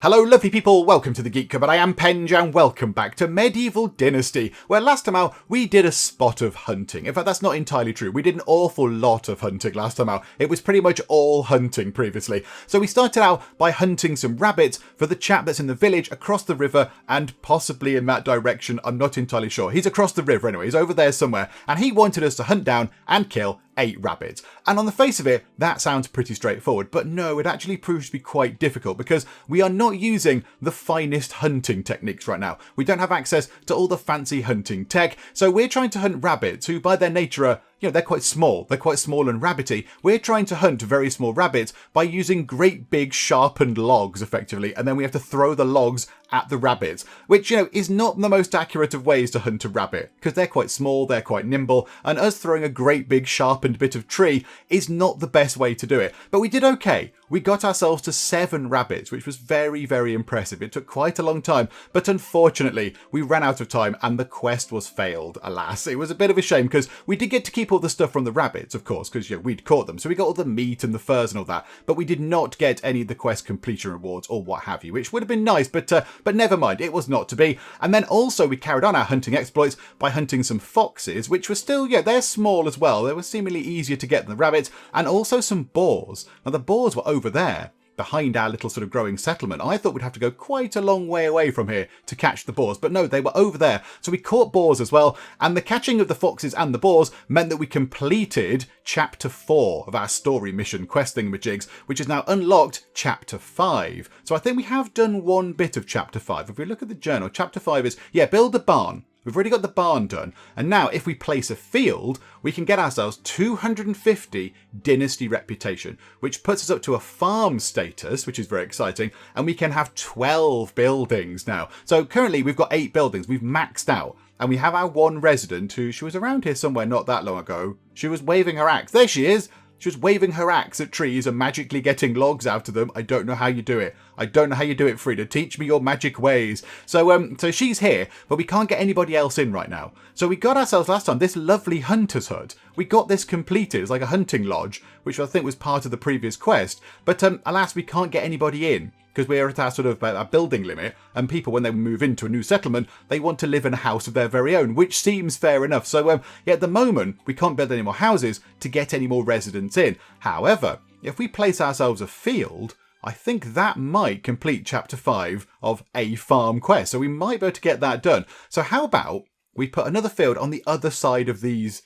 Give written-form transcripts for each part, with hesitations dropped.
Hello lovely people, welcome to the Geek Cupboard. I am Penge and welcome back to Medieval Dynasty, where last time out we did a spot of hunting. In fact, that's not entirely true. We did an awful lot of hunting last time out. It was pretty much all hunting previously. So we started out by hunting some rabbits for the chap that's in the village across the river and possibly in that direction. I'm not entirely sure. He's across the river anyway, he's over there somewhere, and he wanted us to hunt down and kill 8 rabbits. And on the face of it, that sounds pretty straightforward, but no, it actually proves to be quite difficult because we are not using the finest hunting techniques right now. We don't have access to all the fancy hunting tech, so we're trying to hunt rabbits who by their nature are, they're quite small. They're quite small and rabbity. We're trying to hunt very small rabbits by using great big sharpened logs, effectively, and then we have to throw the logs at the rabbits, which, is not the most accurate of ways to hunt a rabbit, because they're quite small, they're quite nimble, and us throwing a great big sharpened bit of tree is not the best way to do it. But we did okay. We got ourselves to 7 rabbits, which was very, very impressive. It took quite a long time, but unfortunately, we ran out of time and the quest was failed, alas. It was a bit of a shame, because we did get to keep all the stuff from the rabbits, of course, because we'd caught them, so we got all the meat and the furs and all that, but we did not get any of the quest completion rewards or what have you, which would have been nice, but never mind, it was not to be. And then also we carried on our hunting exploits by hunting some foxes, which were still, they're small as well. They were seemingly easier to get than the rabbits, and also some boars. Now the boars were over there, behind our little sort of growing settlement. I thought we'd have to go quite a long way away from here to catch the boars, but no, they were over there. So we caught boars as well, and the catching of the foxes and the boars meant that we completed Chapter 4 of our story mission questing majigs, which is now unlocked Chapter 5. So I think we have done one bit of Chapter 5. If we look at the journal, Chapter 5 is, build a barn. We've already got the barn done, and now if we place a field, we can get ourselves 250 Dynasty reputation, which puts us up to a farm status, which is very exciting, and we can have 12 buildings now. So currently we've got 8 buildings, we've maxed out, and we have our one resident who, she was around here somewhere not that long ago. She was waving her axe. There she is! She was waving her axe at trees and magically getting logs out of them. I don't know how you do it. I don't know how you do it, Frida. Teach me your magic ways. So she's here, but we can't get anybody else in right now. So we got ourselves last time this lovely hunter's hut. We got this completed. It's like a hunting lodge, which I think was part of the previous quest. But alas, we can't get anybody in, because we're at our sort of our building limit, and people, when they move into a new settlement, they want to live in a house of their very own, which seems fair enough. So at the moment, we can't build any more houses to get any more residents in. However, if we place ourselves a field, I think that might complete Chapter 5 of a farm quest. So we might be able to get that done. So how about we put another field on the other side of these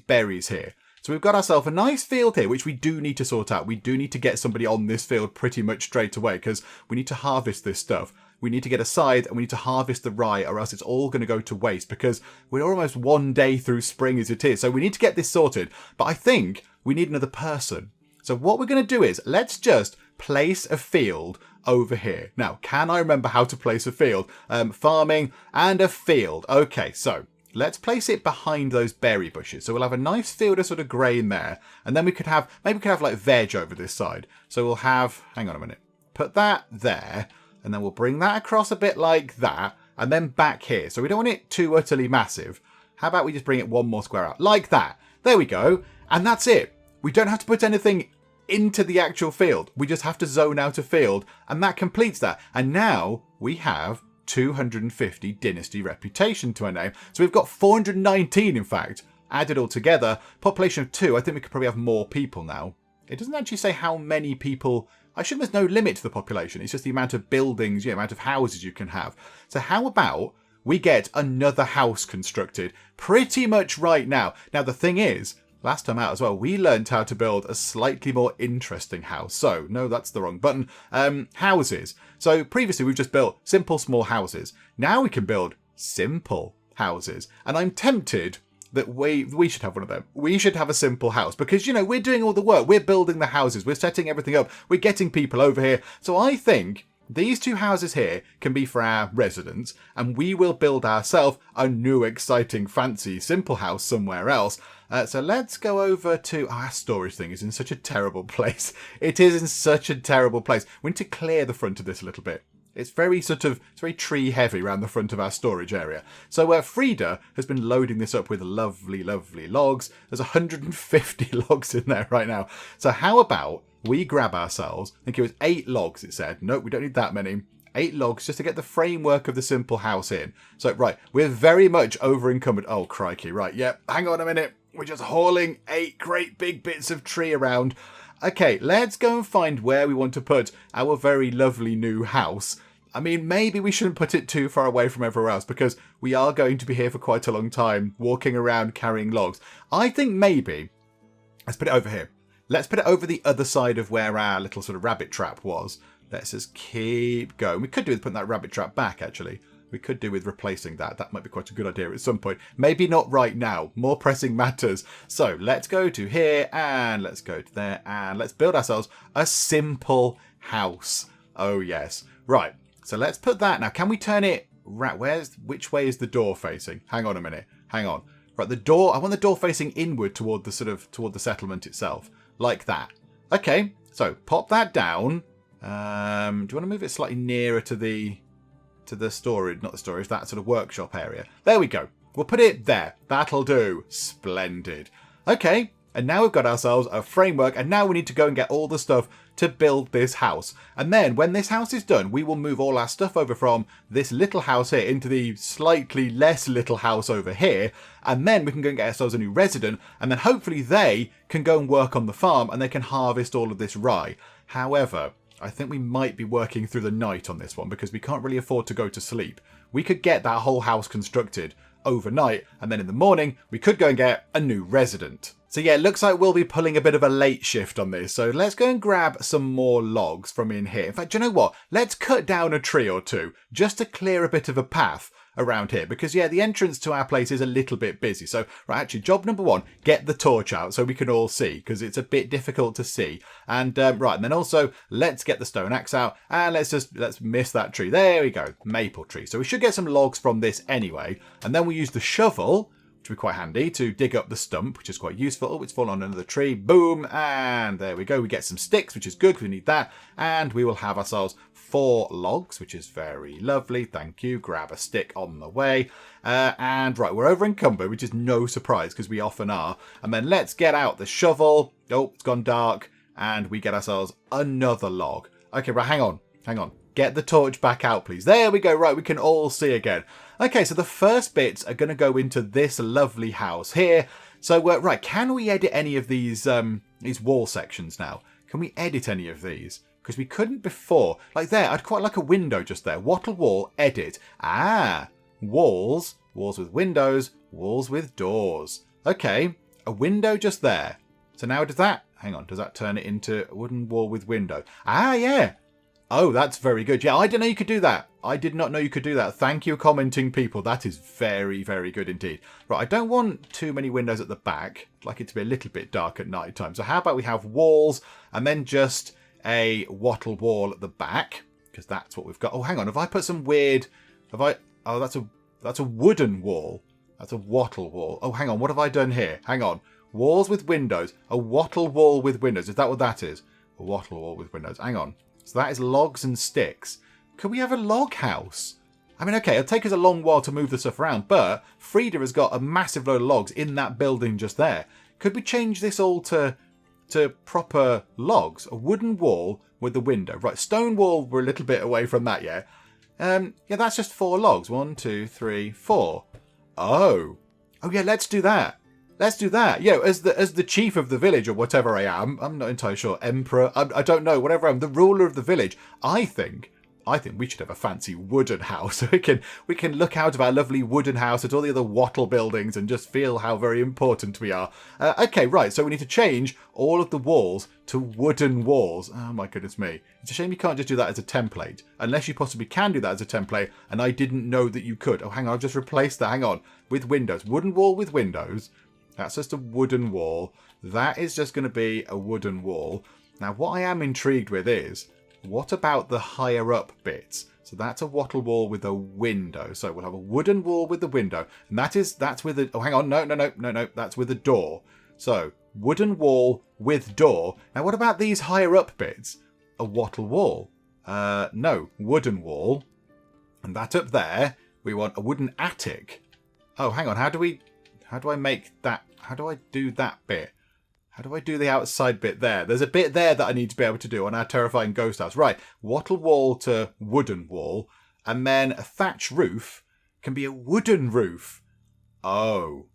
berries here? So we've got ourselves a nice field here, which we do need to sort out. We do need to get somebody on this field pretty much straight away, because we need to harvest this stuff. We need to get a scythe and we need to harvest the rye, or else it's all going to go to waste, because we're almost one day through spring as it is. So we need to get this sorted. But I think we need another person. So what we're going to do is, let's just place a field over here. Now, can I remember how to place a field? Farming and a field. Okay, so let's place it behind those berry bushes. So we'll have a nice field of sort of grain there. And then maybe we could have like veg over this side. So we'll have, hang on a minute, put that there. And then we'll bring that across a bit like that. And then back here. So we don't want it too utterly massive. How about we just bring it one more square out? Like that. There we go. And that's it. We don't have to put anything into the actual field. We just have to zone out a field. And that completes that. And now we have 250 Dynasty reputation to our name. So we've got 419, in fact, added all together. Population of 2, I think we could probably have more people now. It doesn't actually say how many people. I assume there's no limit to the population. It's just the amount of buildings, the amount of houses you can have. So how about we get another house constructed pretty much right now? Now, the thing is, last time out as well, we learned how to build a slightly more interesting house. So, no, that's the wrong button. Houses. So previously we've just built simple small houses. Now we can build simple houses. And I'm tempted that we should have one of them. We should have a simple house because, we're doing all the work. We're building the houses. We're setting everything up. We're getting people over here. So I think these 2 houses here can be for our residents, and we will build ourselves a new, exciting, fancy, simple house somewhere else. So let's go over to our storage thing. Is in such a terrible place. It is in such a terrible place. We need to clear the front of this a little bit. It's very tree heavy around the front of our storage area. So Frida has been loading this up with lovely, lovely logs. There's 150 logs in there right now. So how about we grab ourselves, I think it was 8 logs, it said. Nope, we don't need that many. 8 logs just to get the framework of the simple house in. So, right, we're very much over encumbered. Oh, crikey, right, yep, hang on a minute. We're just hauling 8 great big bits of tree around. Okay, let's go and find where we want to put our very lovely new house. I mean, maybe we shouldn't put it too far away from everywhere else because we are going to be here for quite a long time, walking around carrying logs. I think maybe, let's put it over here. Let's put it over the other side of where our little sort of rabbit trap was. Let's just keep going. We could do with putting that rabbit trap back, actually. We could do with replacing that. That might be quite a good idea at some point. Maybe not right now. More pressing matters. So let's go to here and let's go to there and let's build ourselves a simple house. Oh, yes. Right. So let's put that. Now, can we turn it... Which way is the door facing? Hang on a minute. Hang on. Right, the door... I want the door facing inward toward the settlement itself. Like that. Okay. So pop that down. Do you want to move it slightly nearer to the storage, not the storage, that sort of workshop area? There we go. We'll put it there. That'll do. Splendid. Okay, and now we've got ourselves a framework, and now we need to go and get all the stuff to build this house. And then when this house is done, we will move all our stuff over from this little house here into the slightly less little house over here, and then we can go and get ourselves a new resident, and then hopefully they can go and work on the farm, and they can harvest all of this rye. However, I think we might be working through the night on this one because we can't really afford to go to sleep. We could get that whole house constructed overnight, and then in the morning we could go and get a new resident. So yeah, it looks like we'll be pulling a bit of a late shift on this. So let's go and grab some more logs from in here. In fact, do you know what? Let's cut down a tree or two just to clear a bit of a path around here, because yeah, the entrance to our place is a little bit busy. So right, actually, job number 1, get the torch out so we can all see, because it's a bit difficult to see. And right, and then also let's get the stone axe out, and let's miss that tree. There we go, maple tree. So we should get some logs from this anyway, and then we use the shovel, which will be quite handy, to dig up the stump, which is quite useful. Oh, it's fallen on another tree. Boom, and there we go. We get some sticks, which is good. We need that, and we will have ourselves 4 logs, which is very lovely. Thank you. Grab a stick on the way. And right, we're over encumbered, which is no surprise because we often are. And then let's get out the shovel. Oh, it's gone dark. And we get ourselves another log. Okay, right, hang on. Get the torch back out, please. There we go. Right, we can all see again. Okay, so the first bits are going to go into this lovely house here. So, right, can we edit any of these wall sections now? Can we edit any of these? Because we couldn't before. Like there, I'd quite like a window just there. Wattle wall, edit. Ah, walls with windows, walls with doors. Okay, a window just there. So now does that turn it into a wooden wall with window? Ah, yeah. Oh, that's very good. Yeah, I didn't know you could do that. I did not know you could do that. Thank you, commenting people. That is very, very good indeed. Right, I don't want too many windows at the back. I'd like it to be a little bit dark at night time. So how about we have walls and then just a wattle wall at the back, because that's what we've got. Oh, hang on. Have I put some weird... Oh, that's a wooden wall. That's a wattle wall. Oh, hang on. What have I done here? Hang on. Walls with windows. A wattle wall with windows. Is that what that is? A wattle wall with windows. Hang on. So that is logs and sticks. Could we have a log house? I mean, okay, it'll take us a long while to move the stuff around, but Frida has got a massive load of logs in that building just there. Could we change this all to proper logs? A wooden wall with the window. Right, stone wall, we're a little bit away from that yet. Yeah, that's just 4 logs. 1, 2, 3, 4. Oh yeah, let's do that. Let's do that. Yeah, as the chief of the village or whatever I am, I'm not entirely sure. Emperor, I don't know. Whatever I am, the ruler of the village. I think we should have a fancy wooden house. We can look out of our lovely wooden house at all the other wattle buildings and just feel how very important we are. Okay, right. So we need to change all of the walls to wooden walls. Oh my goodness me! It's a shame you can't just do that as a template, unless you possibly can do that as a template. And I didn't know that you could. Oh, hang on. I've just replaced that. Hang on. With windows, wooden wall with windows. That's just a wooden wall. That is just going to be a wooden wall. Now, what I am intrigued with is, what about the higher up bits? So that's a wattle wall with a window. So we'll have a wooden wall with the window. And that's with a... Oh, hang on. No. That's with a door. So, wooden wall with door. Now, what about these higher up bits? A wattle wall. No, wooden wall. And that up there, we want a wooden attic. Oh, hang on. How do I make that? How do I do that bit? How do I do the outside bit there? There's a bit there that I need to be able to do on our terrifying ghost house. Right, wattle wall to wooden wall. And then a thatch roof can be a wooden roof. Oh,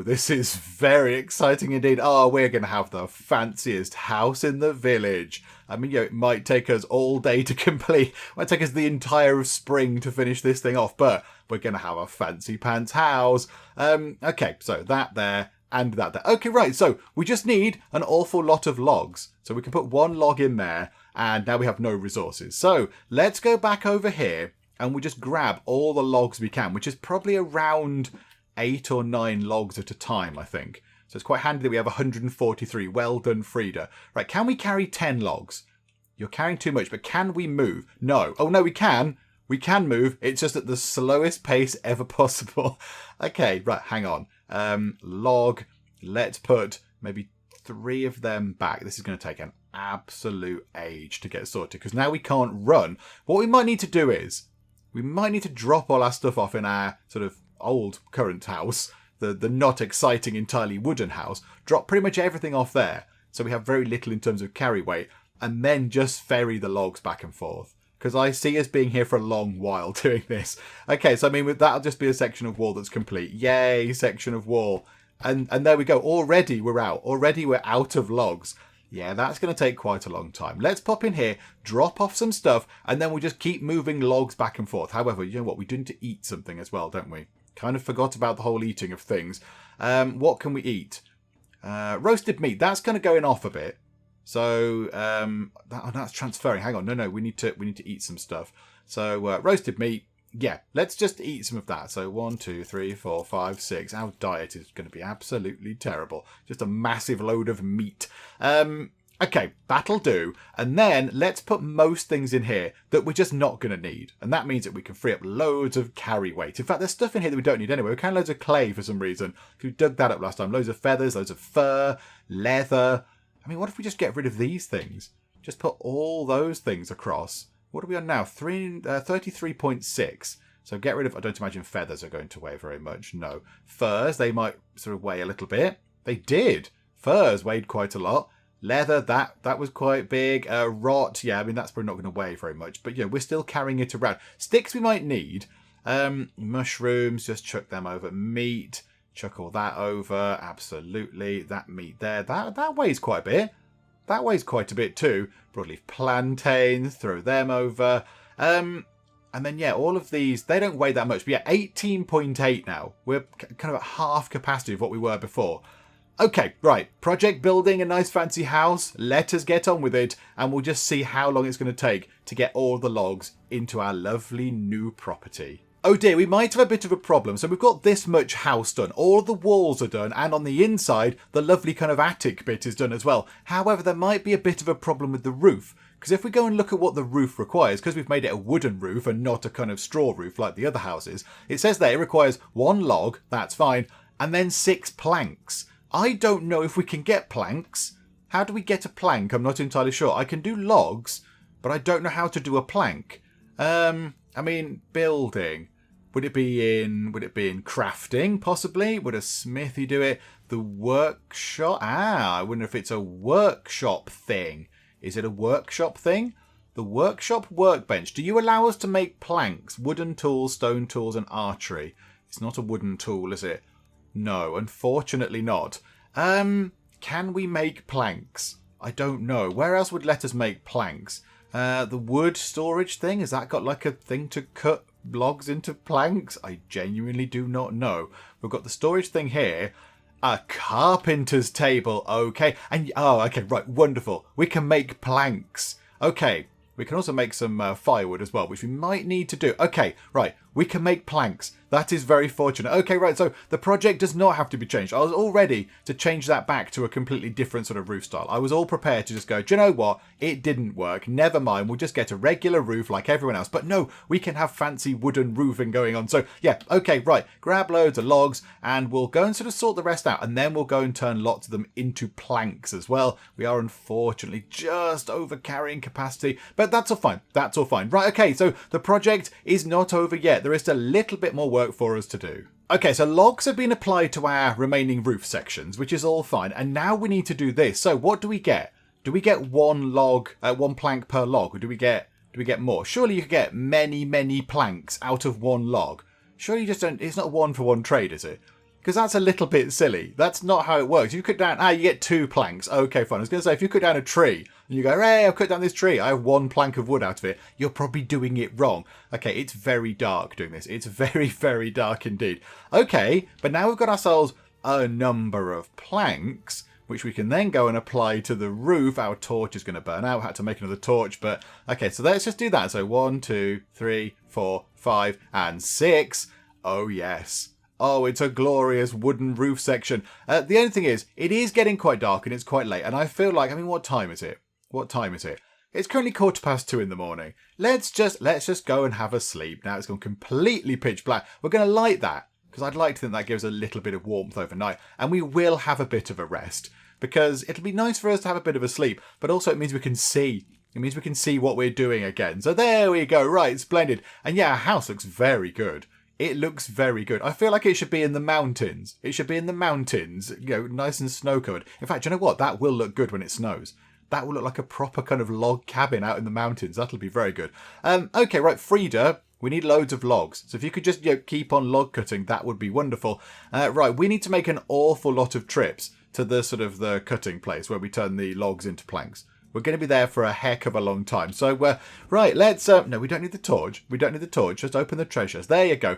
this is very exciting indeed. Oh, we're going to have the fanciest house in the village. I mean, it might take us all day to complete. It might take us the entire of spring to finish this thing off, but we're going to have a fancy pants house. Okay, so that there and that there. Okay, right, so we just need an awful lot of logs. So we can put one log in there, and now we have no resources. So let's go back over here, and we just grab all the logs we can, which is probably around 8 or 9 logs at a time, I think. So it's quite handy that we have 143. Well done, Frida. Right, can we carry 10 logs? You're carrying too much, but can we move? No. Oh, no, we can. We can move. It's just at the slowest pace ever possible. Okay, right, hang on. Log. Let's put maybe 3 of them back. This is going to take an absolute age to get sorted, because now we can't run. What we might need to do is, we might need to drop all our stuff off in our sort of old current house, the not exciting entirely wooden house, drop pretty much everything off there, so we have very little in terms of carry weight, and then just ferry the logs back and forth, because I see us being here for a long while doing this. Okay, so I mean, that'll just be a section of wall that's complete. Yay, section of wall. And there we go. Already we're out. Already we're out of logs. Yeah, that's going to take quite a long time. Let's pop in here, drop off some stuff, and then we'll just keep moving logs back and forth. However, you know what? We do need to eat something as well, don't we? Kind of forgot about the whole eating of things. What can we eat? Roasted meat. That's kind of going off a bit. So that's transferring. Hang on. No. We need to eat some stuff. So roasted meat. Yeah, let's just eat some of that. So 1, 2, 3, 4, 5, 6. Our diet is going to be absolutely terrible. Just a massive load of meat. Okay, that'll do. And then let's put most things in here that we're just not going to need. And that means that we can free up loads of carry weight. In fact, there's stuff in here that we don't need anyway. We can loads of clay for some reason. We dug that up last time. Loads of feathers, loads of fur, leather. I mean, what if we just get rid of these things? Just put all those things across. What are we on now? 33.6. So get rid of... I don't imagine feathers are going to weigh very much. No. Furs, they might sort of weigh a little bit. They did. Furs weighed quite a lot. Leather, that was quite big. Rot, yeah, I mean, that's probably not going to weigh very much. But, yeah, we're still carrying it around. Sticks we might need. Mushrooms, just chuck them over. Meat, chuck all that over. Absolutely. That meat there. That weighs quite a bit. That weighs quite a bit too. Broadleaf plantains, throw them over. And then, yeah, all of these, they don't weigh that much. But yeah, 18.8 now. We're kind of at half capacity of what we were before. Okay, right. Project building a nice fancy house. Let us get on with it. And we'll just see how long it's going to take to get all the logs into our lovely new property. Oh dear, we might have a bit of a problem. So we've got this much house done. All of the walls are done. And on the inside, the lovely kind of attic bit is done as well. However, there might be a bit of a problem with the roof. Because if we go and look at what the roof requires, because we've made it a wooden roof and not a kind of straw roof like the other houses, it says there it requires 1 log, that's fine, and then 6 planks. I don't know if we can get planks. How do we get a plank? I'm not entirely sure. I can do logs, but I don't know how to do a plank. I mean, building. Would it be in crafting, possibly? Would a smithy do it? The workshop? I wonder if it's a workshop thing. Is it a workshop thing? The workshop workbench. Do you allow us to make planks? Wooden tools, stone tools, and archery. It's not a wooden tool, is it? No, unfortunately not. Can we make planks? I don't know. Where else would let us make planks? The wood storage thing? Has that got like a thing to cut logs into planks? I genuinely do not know. We've got the storage thing here. A carpenter's table. Okay. And okay, right. Wonderful. We can make planks. Okay. We can also make some firewood as well, which we might need to do. Okay, right. We can make planks. That is very fortunate. Okay, right. So the project does not have to be changed. I was all ready to change that back to a completely different sort of roof style. I was all prepared to just go, do you know what? It didn't work. Never mind. We'll just get a regular roof like everyone else. But no, we can have fancy wooden roofing going on. So yeah, okay, right. Grab loads of logs and we'll go and sort of sort the rest out. And then we'll go and turn lots of them into planks as well. We are unfortunately just over carrying capacity, but that's all fine. That's all fine. Right, okay. So the project is not over yet. There is a little bit more work for us to do. Okay, so logs have been applied to our remaining roof sections, which is all fine. And now we need to do this. So what do we get? Do we get one plank per log, or do we get more? Surely you could get many, many planks out of one log. Surely you just don't. It's not a one for one trade, is it? Because that's a little bit silly. That's not how it works. You cut down, you get 2 planks. Okay, fine. I was going to say, if you cut down a tree and you go, hey, I've cut down this tree, I have 1 plank of wood out of it, you're probably doing it wrong. Okay, it's very dark doing this. It's very, very dark indeed. Okay, but now we've got ourselves a number of planks, which we can then go and apply to the roof. Our torch is going to burn out. I had to make another torch, but okay, so let's just do that. So 1, 2, 3, 4, 5, and 6. Oh, yes. Oh, it's a glorious wooden roof section. The only thing is, it is getting quite dark and it's quite late. And I feel like, what time is it? It's currently 2:15 in the morning. Let's just go and have a sleep. Now it's gone completely pitch black. We're going to light that because I'd like to think that gives a little bit of warmth overnight. And we will have a bit of a rest because it'll be nice for us to have a bit of a sleep. But also it means we can see. It means we can see what we're doing again. So there we go. Right, splendid. And yeah, our house looks very good. It looks very good. I feel like it should be in the mountains. Nice and snow-covered. In fact, you know what? That will look good when it snows. That will look like a proper kind of log cabin out in the mountains. That'll be very good. Okay, right, Frida, we need loads of logs. So if you could just keep on log cutting, that would be wonderful. Right, we need to make an awful lot of trips to the sort of the cutting place where we turn the logs into planks. We're going to be there for a heck of a long time. So, right, let's... no, we don't need the torch. Just open the treasures. There you go.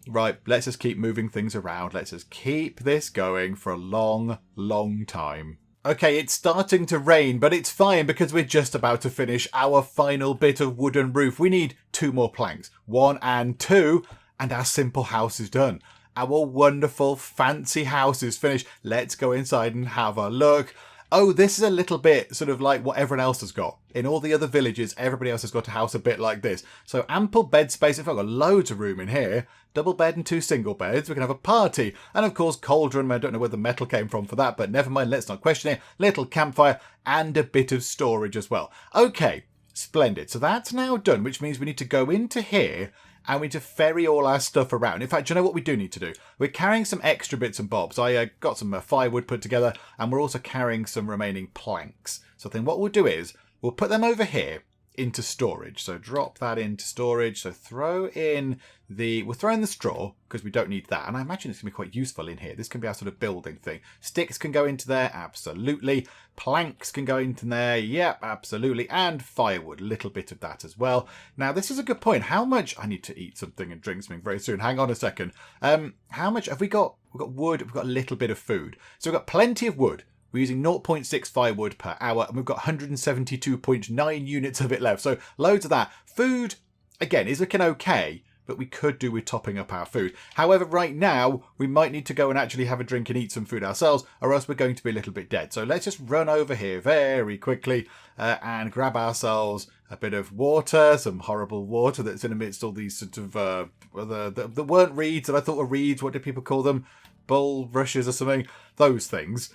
Right, let's just keep moving things around. Let's just keep this going for a long, long time. Okay, it's starting to rain, but it's fine because we're just about to finish our final bit of wooden roof. We need 2 more planks. 1 and 2, and our simple house is done. Our wonderful, fancy house is finished. Let's go inside and have a look. Oh, this is a little bit sort of like what everyone else has got. In all the other villages, everybody else has got a house a bit like this. So ample bed space. In fact, I've got loads of room in here. Double bed and 2 single beds. We can have a party. And of course, cauldron. I don't know where the metal came from for that, but never mind. Let's not question it. Little campfire and a bit of storage as well. Okay, splendid. So that's now done, which means we need to go into here and we need to ferry all our stuff around. In fact, do you know what we do need to do? We're carrying some extra bits and bobs. I got some firewood put together, and we're also carrying some remaining planks. So then what we'll do is, we'll put them over here into storage. So drop that into storage. So we'll throw in the straw, because we don't need that. And I imagine it's going to be quite useful in here. This can be our sort of building thing. Sticks can go into there, absolutely. Planks can go into there, yep, absolutely. And firewood, a little bit of that as well. Now, this is a good point. How much... I need to eat something and drink something very soon. Hang on a second. How much have we got? We've got wood, we've got a little bit of food. So we've got plenty of wood. We're using 0.6 firewood per hour, and we've got 172.9 units of it left. So loads of that. Food, again, is looking okay, but we could do with topping up our food. However, right now, we might need to go and actually have a drink and eat some food ourselves, or else we're going to be a little bit dead. So let's just run over here very quickly and grab ourselves a bit of water, some horrible water that's in amidst all these sort of... that weren't reeds that I thought were reeds. What do people call them? Bulrushes or something? Those things.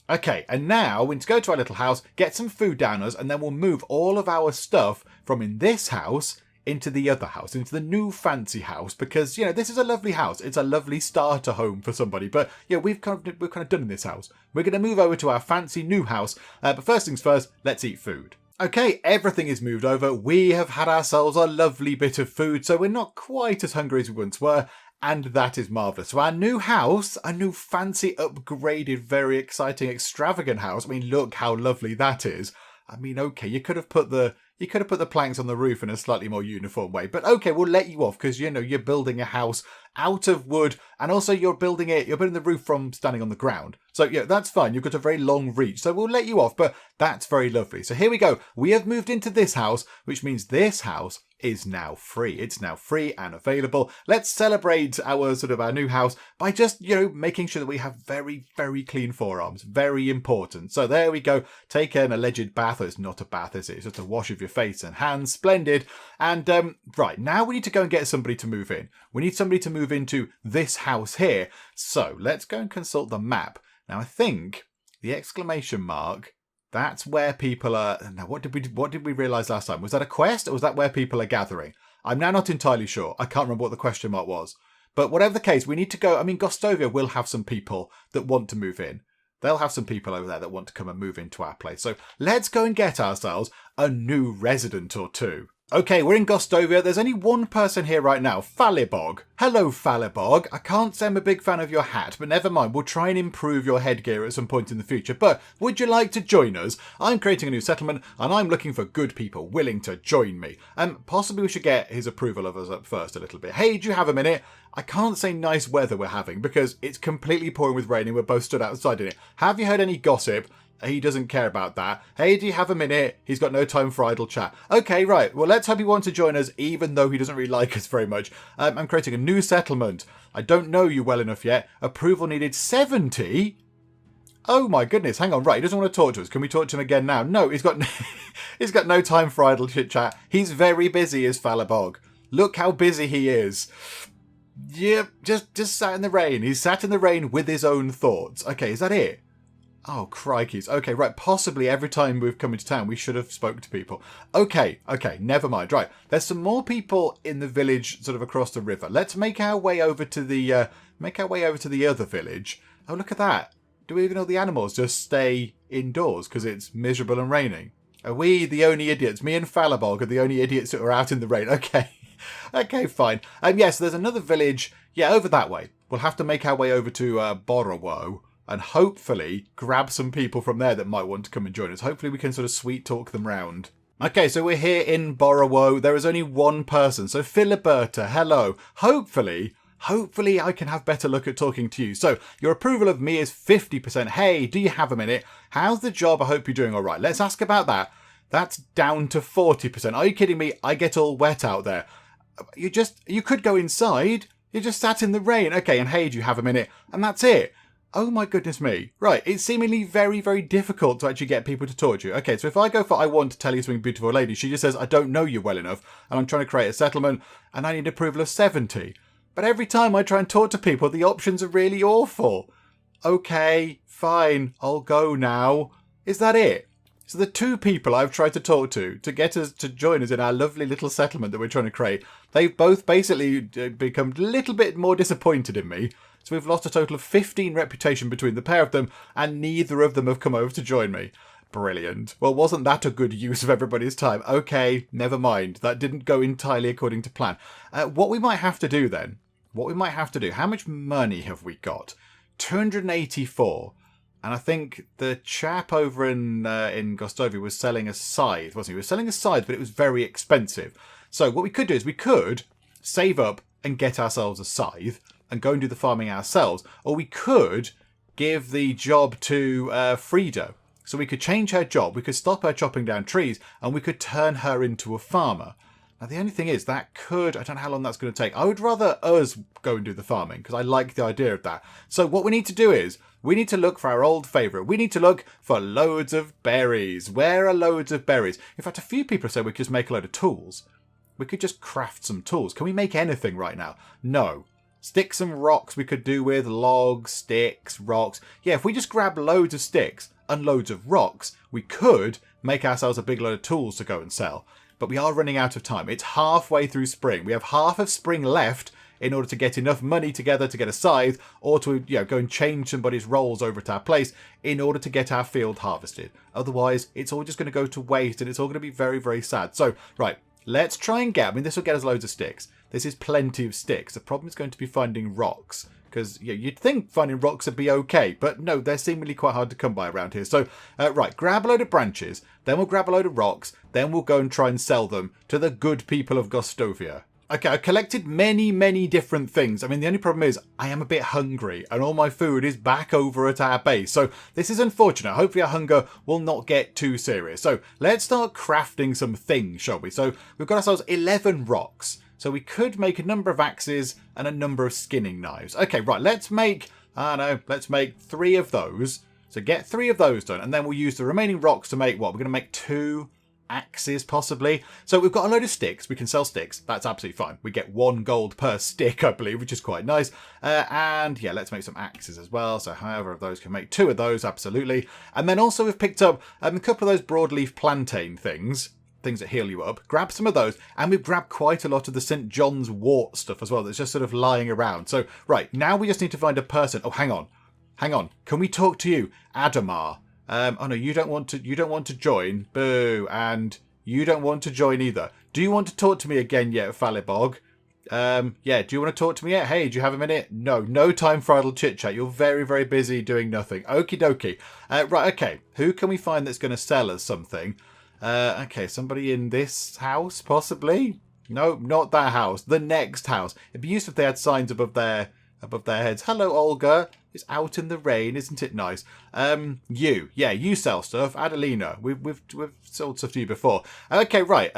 Okay, and now we need to go to our little house, get some food down us, and then we'll move all of our stuff from in this house into the other house, into the new fancy house, because, this is a lovely house. It's a lovely starter home for somebody, but, we're kind of done in this house. We're going to move over to our fancy new house, but first things first, let's eat food. Okay, everything is moved over. We have had ourselves a lovely bit of food, so we're not quite as hungry as we once were, and that is marvellous. So our new house, a new fancy, upgraded, very exciting, extravagant house. I mean, look how lovely that is. I mean, okay, you could have put the planks on the roof in a slightly more uniform way. But okay, we'll let you off because, you're building a house out of wood, and also you're building the roof from standing on the ground. So, that's fine. You've got a very long reach. So we'll let you off, but that's very lovely. So here we go. We have moved into this house, which means this house is now free. It's now free and available. Let's celebrate our new house by just, making sure that we have very, very clean forearms. Very important. So there we go. Take an alleged bath. Oh, it's not a bath, is it? It's just a wash of your face and hands. Splendid. And, right, now we need to go and get somebody to move in. We need somebody to move into this house here. So let's go and consult the map. Now, I think the exclamation mark... That's where people are... Now, what did we realise last time? Was that a quest, or was that where people are gathering? I'm now not entirely sure. I can't remember what the question mark was. But whatever the case, we need to go. I mean, Gostovia will have some people that want to move in. They'll have some people over there that want to come and move into our place. So let's go and get ourselves a new resident or two. Okay, we're in Gostovia. There's only one person here right now, Falibog. Hello, Falibog. I can't say I'm a big fan of your hat, but never mind. We'll try and improve your headgear at some point in the future. But would you like to join us? I'm creating a new settlement, and I'm looking for good people willing to join me. Possibly we should get his approval of us up first a little bit. Hey, do you have a minute? I can't say nice weather we're having because it's completely pouring with rain and we're both stood outside in it. Have you heard any gossip? He doesn't care about that. Hey, do you have a minute? He's got no time for idle chat. Okay, right. Well, let's hope he wants to join us, even though he doesn't really like us very much. I'm creating a new settlement. I don't know you well enough yet. Approval needed 70? Oh my goodness. Hang on. Right. He doesn't want to talk to us. Can we talk to him again now? No, he's got he's got no time for idle chit chat. He's very busy, is Falibog. Look how busy he is. Yep, just sat in the rain. He's sat in the rain with his own thoughts. Okay, is that it? Oh, crikeys. Okay, right. Possibly every time we've come into town, we should have spoke to people. Okay, never mind. Right. There's some more people in the village sort of across the river. Let's make our way over to the other village. Oh, look at that. Do even all the animals just stay indoors because it's miserable and raining? Are we the only idiots? Me and Falibog are the only idiots that are out in the rain. Okay. Okay, fine. Yes, there's another village. Yeah, over that way. We'll have to make our way over to Borowo. And hopefully grab some people from there that might want to come and join us. Hopefully we can sort of sweet talk them round. Okay, so we're here in Borowo. There is only one person. So Filiberta, hello. Hopefully I can have better luck at talking to you. So your approval of me is 50%. Hey, do you have a minute? How's the job? I hope you're doing all right. Let's ask about that. That's down to 40%. Are you kidding me? I get all wet out there. You could go inside. You just sat in the rain. Okay, and hey, do you have a minute? And that's it. Oh my goodness me. Right, it's seemingly very, very difficult to actually get people to talk to you. Okay, so if I go for I want to tell you something, beautiful lady, she just says I don't know you well enough and I'm trying to create a settlement and I need approval of 70. But every time I try and talk to people, the options are really awful. Okay, fine, I'll go now. Is that it? So the two people I've tried to talk to get us to join us in our lovely little settlement that we're trying to create, they've both basically become a little bit more disappointed in me. So we've lost a total of 15 reputation between the pair of them, and neither of them have come over to join me. Brilliant. Well, wasn't that a good use of everybody's time? Okay, never mind. That didn't go entirely according to plan. What we might have to do then, how much money have we got? 284. And I think the chap over in Gostovia was selling a scythe, wasn't he? He was selling a scythe, but it was very expensive. So what we could do is we could save up and get ourselves a scythe and go and do the farming ourselves. Or we could give the job to Frida. So we could change her job, we could stop her chopping down trees, and we could turn her into a farmer. Now the only thing is, I don't know how long that's going to take. I would rather us go and do the farming, because I like the idea of that. So what we need to do is, we need to look for our old favourite. We need to look for loads of berries. Where are loads of berries? In fact, a few people said we could just make a load of tools. We could just craft some tools. Can we make anything right now? No. Sticks and rocks we could do with logs, sticks, rocks. Yeah, if we just grab loads of sticks and loads of rocks, we could make ourselves a big load of tools to go and sell. But we are running out of time. It's halfway through spring. We have half of spring left in order to get enough money together to get a scythe, or to go and change somebody's roles over at our place in order to get our field harvested. Otherwise, it's all just going to go to waste and it's all going to be very, very sad. So, right, let's try and this will get us loads of sticks. This is plenty of sticks. The problem is going to be finding rocks. Because you'd think finding rocks would be okay, but no, they're seemingly quite hard to come by around here. So, right, grab a load of branches, then we'll grab a load of rocks, then we'll go and try and sell them to the good people of Gostovia. Okay, I collected many, many different things. I mean, the only problem is I am a bit hungry and all my food is back over at our base. So this is unfortunate. Hopefully our hunger will not get too serious. So let's start crafting some things, shall we? So we've got ourselves 11 rocks. So we could make a number of axes and a number of skinning knives. Okay, right, let's make 3 of those. So get 3 of those done. And then we'll use the remaining rocks to make what? We're going to make 2 axes possibly. So we've got a load of sticks. We can sell sticks. That's absolutely fine. We get 1 gold per stick, I believe, which is quite nice. And yeah, let's make some axes as well. So however of those can make 2 of those, absolutely. And then also we've picked up a couple of those broadleaf plantain things. things that heal you up. Grab some of those, and we've grabbed quite a lot of the St. John's wort stuff as well that's just sort of lying around. So, right, now we just need to find a person. Oh, hang on. Can we talk to you, Adamar? Oh no, you don't want to join. Boo. And you don't want to join either. Do you want to talk to me again yet, Falibog? Yeah, do you want to talk to me yet? Hey, do you have a minute? No time for idle chit-chat. You're very, very busy doing nothing. Okie dokie. Right, okay. Who can we find that's going to sell us something? Okay, somebody in this house, possibly? No, not that house. The next house. It'd be useful if they had signs above their heads. Hello, Olga. It's out in the rain, isn't it nice? You sell stuff. Adelina, we've sold stuff to you before. Okay, right.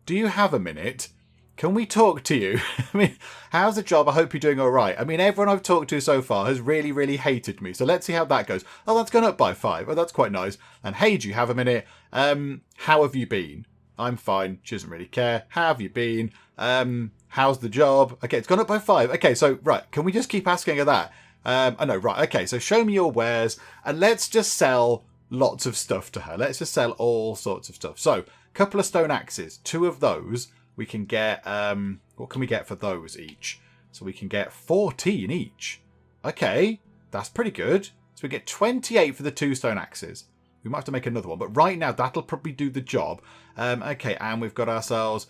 Do you have a minute? Can we talk to you? I mean, how's the job? I hope you're doing all right. I mean, everyone I've talked to so far has really, really hated me. So let's see how that goes. Oh, that's gone up by 5. Oh, that's quite nice. And hey, do you have a minute? How have you been? I'm fine. She doesn't really care. How have you been? How's the job? Okay, it's gone up by 5. Okay, so, right. Can we just keep asking her that? I know, right. Okay, so show me your wares and let's just sell lots of stuff to her. Let's just sell all sorts of stuff. So, couple of stone axes. 2 of those. We can get, what can we get for those each? So we can get 14 each. Okay, that's pretty good. So we get 28 for the 2 stone axes. We might have to make another one, but right now that'll probably do the job. Okay, and we've got ourselves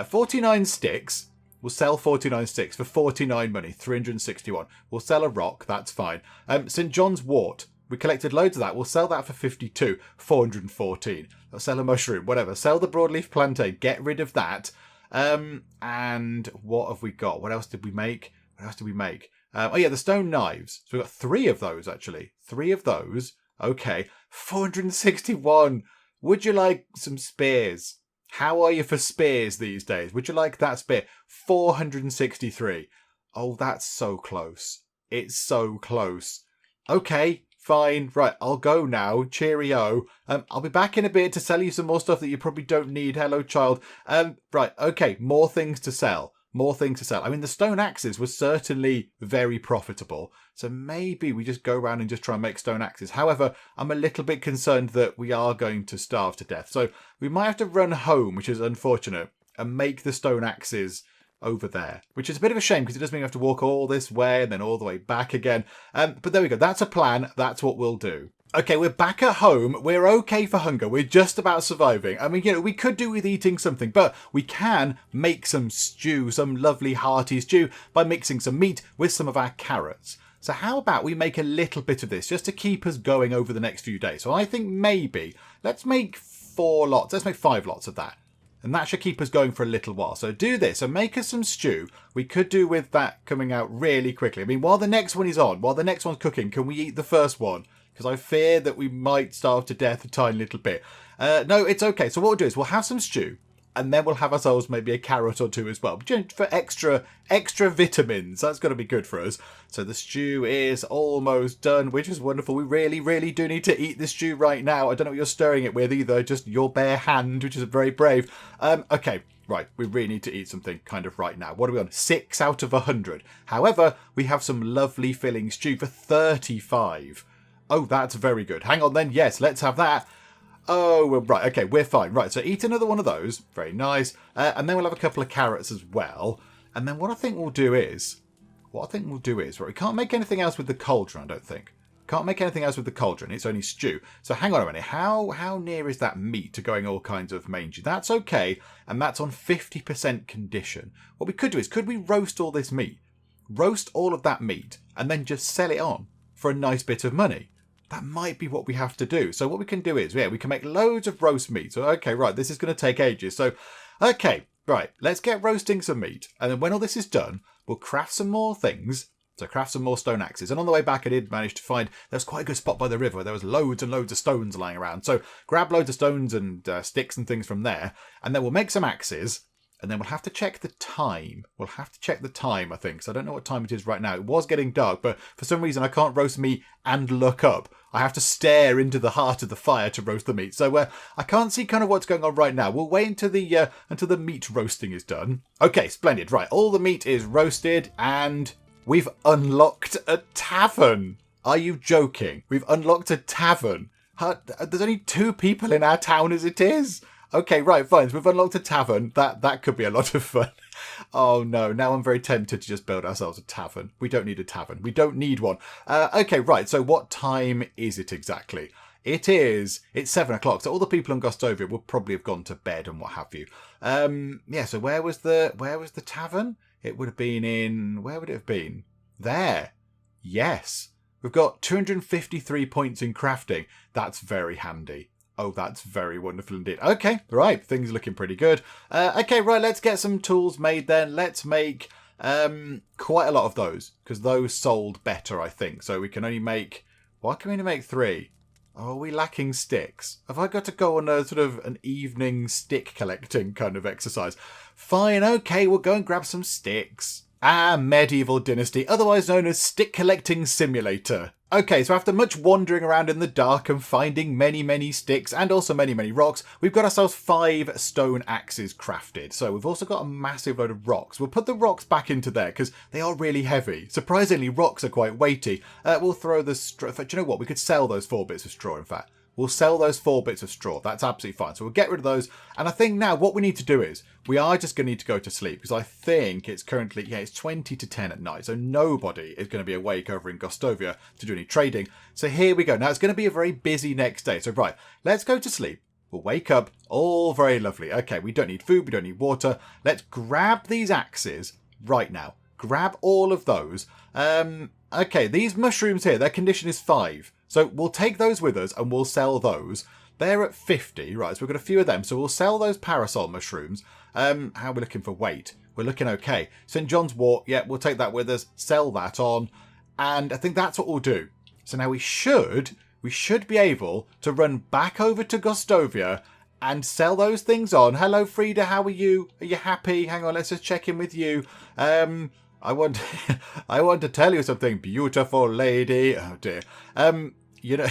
49 sticks. We'll sell 49 sticks for 49 money, 361. We'll sell a rock, that's fine. St. John's wort. We collected loads of that. We'll sell that for 52, 414. We'll sell a mushroom, whatever. Sell the broadleaf plantain, get rid of that. And what have we got? What else did we make? Oh yeah, the stone knives. So we've got 3 of those, actually. 3 of those. Okay. 461. Would you like some spears? How are you for spears these days? Would you like that spear? 463. Oh, that's so close. It's so close. Okay. Fine. Right, I'll go now. Cheerio. I'll be back in a bit to sell you some more stuff that you probably don't need. Hello, child. Right, okay. More things to sell. I mean, the stone axes were certainly very profitable. So maybe we just go around and just try and make stone axes. However, I'm a little bit concerned that we are going to starve to death. So we might have to run home, which is unfortunate, and make the stone axes over there, which is a bit of a shame because it does mean you have to walk all this way and then all the way back again. But there we go. That's a plan. That's what we'll do. Okay, we're back at home. We're okay for hunger. We're just about surviving. I mean, we could do with eating something, but we can make some stew, some lovely hearty stew by mixing some meat with some of our carrots. So how about we make a little bit of this just to keep us going over the next few days? So I think maybe let's make 4 lots. Let's make 5 lots of that. And that should keep us going for a little while. So do this and make us some stew. We could do with that coming out really quickly. I mean, while the next one is on, while the next one's cooking, can we eat the first one? Because I fear that we might starve to death a tiny little bit. No, it's okay. So what we'll do is we'll have some stew. And then we'll have ourselves maybe a carrot or 2 as well. For extra vitamins. That's going to be good for us. So the stew is almost done, which is wonderful. We really, really do need to eat the stew right now. I don't know what you're stirring it with either. Just your bare hand, which is very brave. Okay, right. We really need to eat something kind of right now. What are we on? 6 out of 100. However, we have some lovely filling stew for 35. Oh, that's very good. Hang on then. Yes, let's have that. Oh, well, right. Okay, we're fine. Right, so eat another one of those. Very nice. And then we'll have a couple of carrots as well. And then what I think we'll do is, right, we can't make anything else with the cauldron, I don't think. Can't make anything else with the cauldron. It's only stew. So hang on a minute. How near is that meat to going all kinds of mangy? That's okay. And that's on 50% condition. What we could do is, could we roast all this meat? Roast all of that meat and then just sell it on for a nice bit of money. That might be what we have to do. So what we can do is, we can make loads of roast meat. So, okay, right, this is going to take ages. So, okay, right, let's get roasting some meat. And then when all this is done, we'll craft some more things. So craft some more stone axes. And on the way back, I did manage to find, there was quite a good spot by the river where there was loads and loads of stones lying around. So grab loads of stones and sticks and things from there. And then we'll make some axes. And then we'll have to check the time. I think. So I don't know what time it is right now. It was getting dark, but for some reason I can't roast meat and look up. I have to stare into the heart of the fire to roast the meat. So I can't see kind of what's going on right now. We'll wait until the meat roasting is done. Okay, splendid. Right, all the meat is roasted and we've unlocked a tavern. Are you joking? We've unlocked a tavern. There's only 2 people in our town as it is. Okay, right, fine. So we've unlocked a tavern. That could be a lot of fun. Oh no, now I'm very tempted to just build ourselves a tavern. We don't need a tavern. We don't need one. Okay, right, so what time is it exactly? It's 7 o'clock, so all the people in Gostovia will probably have gone to bed and what have you. Yeah, so where was the tavern? It would have been where would it have been? There. Yes. We've got 253 points in crafting. That's very handy. Oh, that's very wonderful indeed. Okay, right, things are looking pretty good. Okay, right, let's get some tools made then. Let's make quite a lot of those, because those sold better, I think. So we can only make... Why can we only make 3? Oh, are we lacking sticks? Have I got to go on a sort of an evening stick collecting kind of exercise? Fine, okay, we'll go and grab some sticks. Medieval Dynasty, otherwise known as Stick Collecting Simulator. Okay, so after much wandering around in the dark and finding many sticks and also many rocks, we've got ourselves 5 stone axes crafted. So we've also got a massive load of rocks. We'll put the rocks back into there because they are really heavy. Surprisingly, rocks are quite weighty. We'll throw the straw. Do you know what? We could sell those 4 bits of straw, in fact. We'll sell those 4 bits of straw. That's absolutely fine. So we'll get rid of those. And I think now what we need to do is we are just going to need to go to sleep because I think it's currently, it's 20 to 10 at night. So nobody is going to be awake over in Gostovia to do any trading. So here we go. Now it's going to be a very busy next day. So right, let's go to sleep. We'll wake up. All very lovely. Okay, we don't need food. We don't need water. Let's grab these axes right now. Grab all of those. Okay, these mushrooms here, their condition is 5. So we'll take those with us and we'll sell those. They're at 50, right, so we've got a few of them. So we'll sell those parasol mushrooms. How are we looking for weight? We're looking okay. St. John's wort, yeah, we'll take that with us, sell that on. And I think that's what we'll do. So now we should be able to run back over to Gostovia and sell those things on. Hello, Frida, how are you? Are you happy? Hang on, let's just check in with you. I want to tell you something, beautiful lady. Oh dear. You know,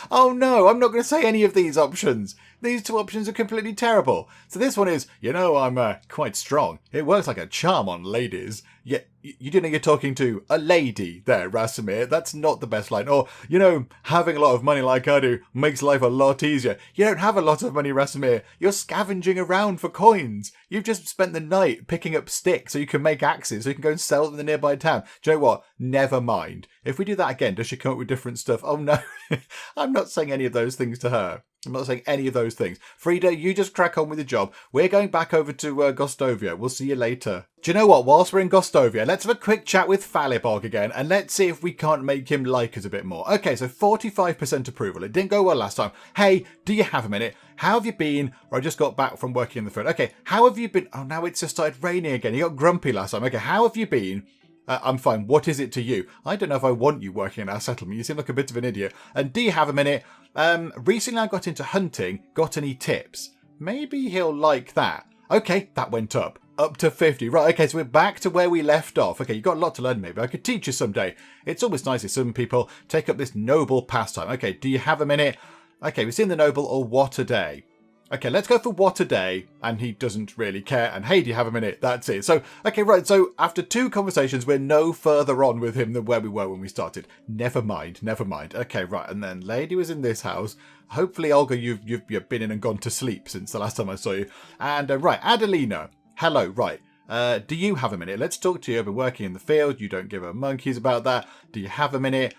oh no, I'm not going to say any of these options. These 2 options are completely terrible. So this one is, I'm quite strong. It works like a charm on ladies. Yeah, you do know you're talking to a lady there, Rasimir. That's not the best line. Or, having a lot of money like I do makes life a lot easier. You don't have a lot of money, Rasimir. You're scavenging around for coins. You've just spent the night picking up sticks so you can make axes so you can go and sell them in the nearby town. Do you know what? Never mind. If we do that again, does she come up with different stuff? Oh no, I'm not saying any of those things to her. I'm not saying any of those things. Frida, you just crack on with your job. We're going back over to Gostovia. We'll see you later. Do you know what? Whilst we're in Gostovia, let's have a quick chat with Falibog again and let's see if we can't make him like us a bit more. Okay, so 45% approval. It didn't go well last time. Hey, do you have a minute? How have you been? Or I just got back from working in the field. Okay, how have you been? Oh, now it's just started raining again. You got grumpy last time. Okay, how have you been? I'm fine. What is it to you? I don't know if I want you working in our settlement. You seem like a bit of an idiot. And do you have a minute? Recently I got into hunting. Got any tips? Maybe he'll like that. Okay, that went up. Up to 50. Right, okay, so we're back to where we left off. Okay, you've got a lot to learn maybe. I could teach you someday. It's always nice if some people take up this noble pastime. Okay, do you have a minute? Okay, we've seen the noble or what a day. Okay, let's go for what a day. And he doesn't really care. And hey, do you have a minute? That's it. So, okay, right. So after 2 conversations, we're no further on with him than where we were when we started. Never mind. Okay, right. And then lady was in this house. Hopefully, Olga, you've been in and gone to sleep since the last time I saw you. And right, Adelina. Hello, right. Do you have a minute? Let's talk to you. I've been working in the field. You don't give a monkeys about that. Do you have a minute?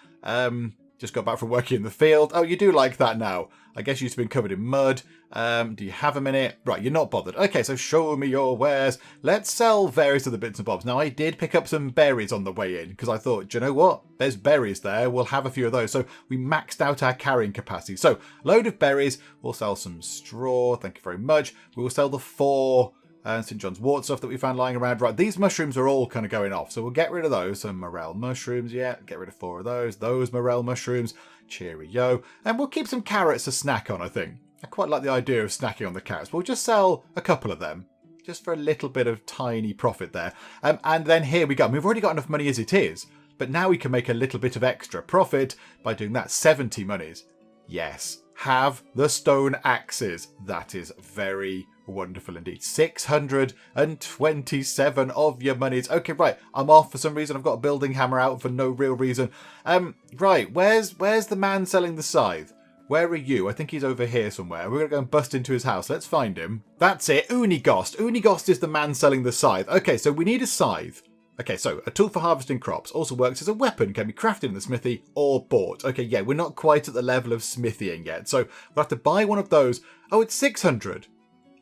Just got back from working in the field. Oh, you do like that now. I guess you've been covered in mud. Do you have a minute? Right, you're not bothered. Okay, so show me your wares. Let's sell various other bits and bobs. Now, I did pick up some berries on the way in because I thought, do you know what? There's berries there. We'll have a few of those. So we maxed out our carrying capacity. So load of berries. We'll sell some straw. Thank you very much. We will sell the 4... St. John's wort stuff that we found lying around. Right, these mushrooms are all kind of going off. So we'll get rid of those. Some morel mushrooms, yeah. Get rid of 4 of those. Those morel mushrooms. Cheerio. And we'll keep some carrots to snack on, I think. I quite like the idea of snacking on the carrots. We'll just sell a couple of them. Just for a little bit of tiny profit there. And then here we go. We've already got enough money as it is. But now we can make a little bit of extra profit by doing that. 70 monies. Yes. Have the stone axes. That is very wonderful indeed. 627 of your monies. Okay, right. I'm off for some reason. I've got a building hammer out for no real reason. Right. Where's the man selling the scythe? Where are you? I think he's over here somewhere. We're going to go and bust into his house. Let's find him. That's it. Unigost. Unigost is the man selling the scythe. Okay, so we need a scythe. Okay, so a tool for harvesting crops. Also works as a weapon. Can be crafted in the smithy or bought. Okay, yeah, we're not quite at the level of smithying yet. So we'll have to buy one of those. Oh, it's 600.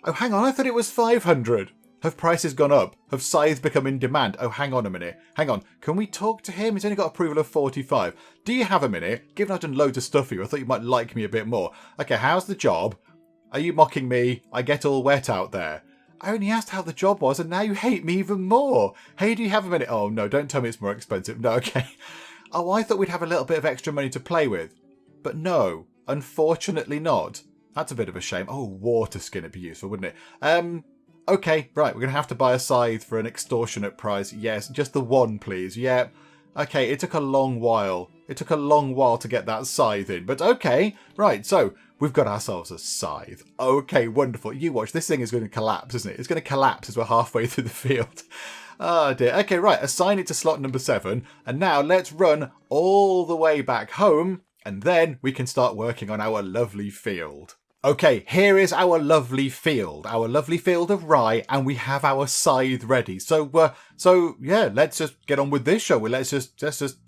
Oh, hang on. I thought it was 500. Have prices gone up? Have scythes become in demand? Oh, hang on a minute. Hang on. Can we talk to him? He's only got approval of 45. Do you have a minute? Given I've done loads of stuff for you, I thought you might like me a bit more. Okay, how's the job? Are you mocking me? I get all wet out there. I only asked how the job was and now you hate me even more. Hey, do you have a minute? Oh, no, don't tell me it's more expensive. No, okay. Oh, I thought we'd have a little bit of extra money to play with. But no, unfortunately not. That's a bit of a shame. Oh, water skin would be useful, wouldn't it? Okay, right, we're going to have to buy a scythe for an extortionate price. Yes, just the one, please. Yeah. Okay, it took a long while. It took a long while to get that scythe in. But okay, right, so we've got ourselves a scythe. Okay, wonderful. You watch, this thing is going to collapse, isn't it? It's going to collapse as we're halfway through the field. Oh dear. Okay, right, assign it to slot number 7. And now let's run all the way back home. And then we can start working on our lovely field. Okay, here is our lovely field of rye, and we have our scythe ready. So yeah, let's just get on with this, shall we? Let's just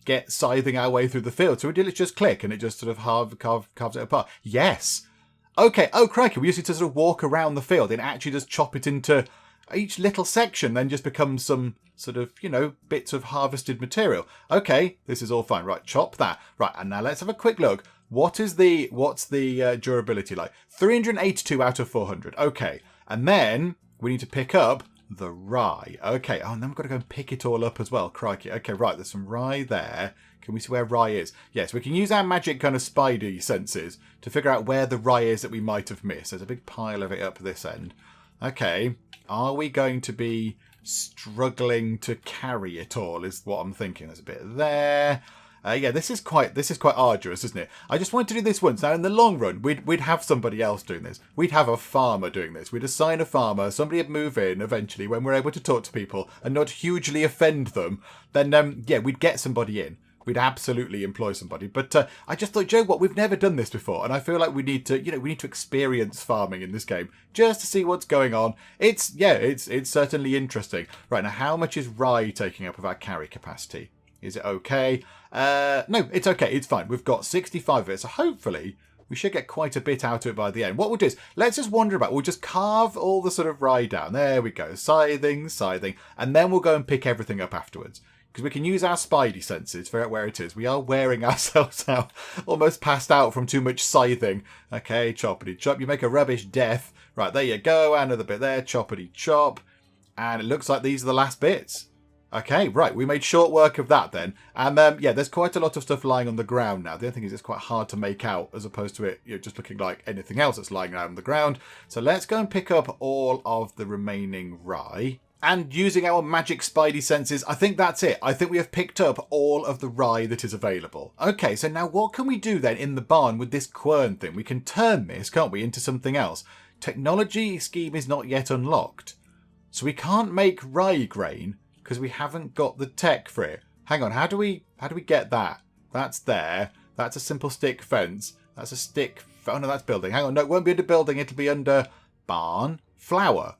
get scything our way through the field. So let's just click, and it just sort of carves it apart. Yes. Okay. Oh crikey, we used it to sort of walk around the field and actually just chop it into each little section, then just becomes some sort of, bits of harvested material. Okay, this is all fine. Right, chop that. Right, and now let's have a quick look. What's the durability like? 382 out of 400. Okay. And then we need to pick up the rye. Okay. Oh, and then we've got to go and pick it all up as well. Crikey. Okay, right. There's some rye there. Can we see where rye is? Yes, we can use our magic kind of spidey senses to figure out where the rye is that we might have missed. There's a big pile of it up this end. Okay. Are we going to be struggling to carry it all is what I'm thinking. There's a bit there. Yeah, this is quite arduous, isn't it? I just wanted to do this once. Now, in the long run, we'd have somebody else doing this. We'd have a farmer doing this. We'd assign a farmer. Somebody would move in eventually when we're able to talk to people and not hugely offend them. Then, yeah, we'd get somebody in. We'd absolutely employ somebody. But I just thought, Joe, what? We've never done this before, and I feel like we need to experience farming in this game just to see what's going on. It's certainly interesting. Right, now, how much is rye taking up of our carry capacity? Is it okay? No, it's okay. It's fine. We've got 65 of it, so hopefully we should get quite a bit out of it by the end. What we'll do is, let's just wander about. We'll just carve all the sort of rye down. There we go. Scything. And then we'll go and pick everything up afterwards. Because we can use our spidey senses to figure out where it is. We are wearing ourselves out. Almost passed out from too much scything. Okay, choppity chop. You make a rubbish death. Right, there you go. Another bit there. Choppity chop. And it looks like these are the last bits. Okay, right, we made short work of that then. And yeah, there's quite a lot of stuff lying on the ground now. The other thing is it's quite hard to make out as opposed to it just looking like anything else that's lying around on the ground. So let's go and pick up all of the remaining rye. And using our magic spidey senses, I think that's it. I think we have picked up all of the rye that is available. Okay, so now what can we do then in the barn with this quern thing? We can turn this, can't we, into something else. Technology scheme is not yet unlocked. So we can't make rye grain because we haven't got the tech for it. Hang on, how do we get that? That's there. That's a simple stick fence. That's a stick... Oh, no, that's building. Hang on, no, it won't be under building. It'll be under barn flour.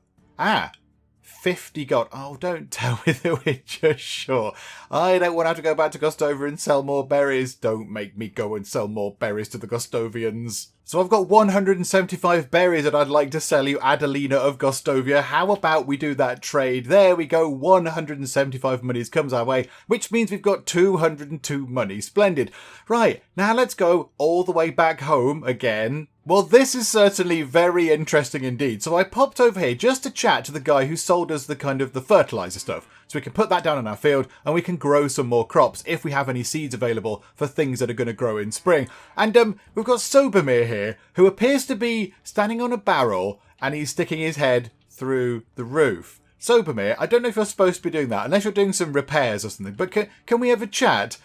50 gold. Oh, don't tell me that we're just short. I don't want to have to go back to Gostovia and sell more berries. Don't make me go and sell more berries to the Gostovians. So I've got 175 berries that I'd like to sell you, Adelina of Gostovia. How about we do that trade? There we go. 175 monies comes our way, which means we've got 202 money. Splendid. Right, now let's go all the way back home again. Well, this is certainly very interesting indeed. So I popped over here just to chat to the guy who sold us the fertilizer stuff. So we can put that down in our field and we can grow some more crops if we have any seeds available for things that are going to grow in spring. And we've got Sobermir here, who appears to be standing on a barrel and he's sticking his head through the roof. Sobermir, I don't know if you're supposed to be doing that, unless you're doing some repairs or something, but can we have a chat?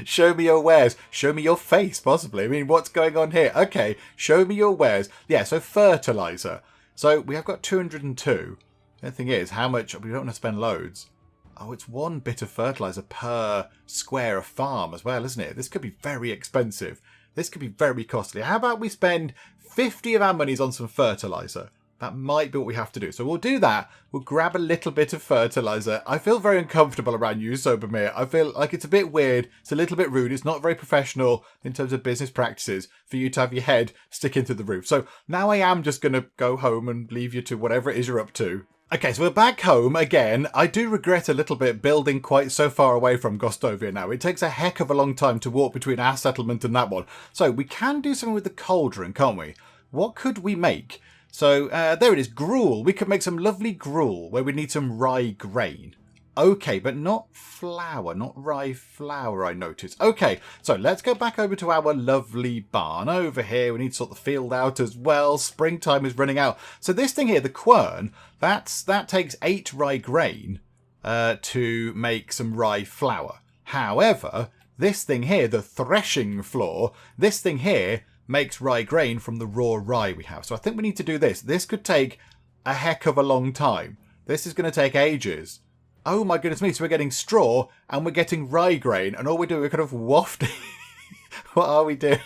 Show me your wares. Show me your face, possibly. I mean, what's going on here? Okay, show me your wares. Yeah, so fertilizer. So we have got 202. The thing is, how much... We don't want to spend loads. Oh, it's 1 bit of fertilizer per square of farm as well, isn't it? This could be very expensive. This could be very costly. How about we spend 50 of our monies on some fertilizer? That might be what we have to do. So we'll do that. We'll grab a little bit of fertilizer. I feel very uncomfortable around you, Sobermere. I feel like it's a bit weird. It's a little bit rude. It's not very professional in terms of business practices for you to have your head stick into the roof. So now I am just going to go home and leave you to whatever it is you're up to. Okay, so we're back home again. I do regret a little bit building quite so far away from Gostovia now. It takes a heck of a long time to walk between our settlement and that one. So we can do something with the cauldron, can't we? What could we make? So there it is, gruel. We could make some lovely gruel where we need some rye grain. Okay, but not flour, not rye flour, I noticed. Okay, so let's go back over to our lovely barn over here. We need to sort the field out as well. Springtime is running out. So this thing here, the quern, that takes 8 rye grain to make some rye flour. However, this thing here, the threshing floor, this thing here makes rye grain from the raw rye we have. So I think we need to do this. This could take a heck of a long time. This is going to take ages. Oh my goodness me. So we're getting straw and we're getting rye grain and all we do, we're kind of wafting. What are we doing?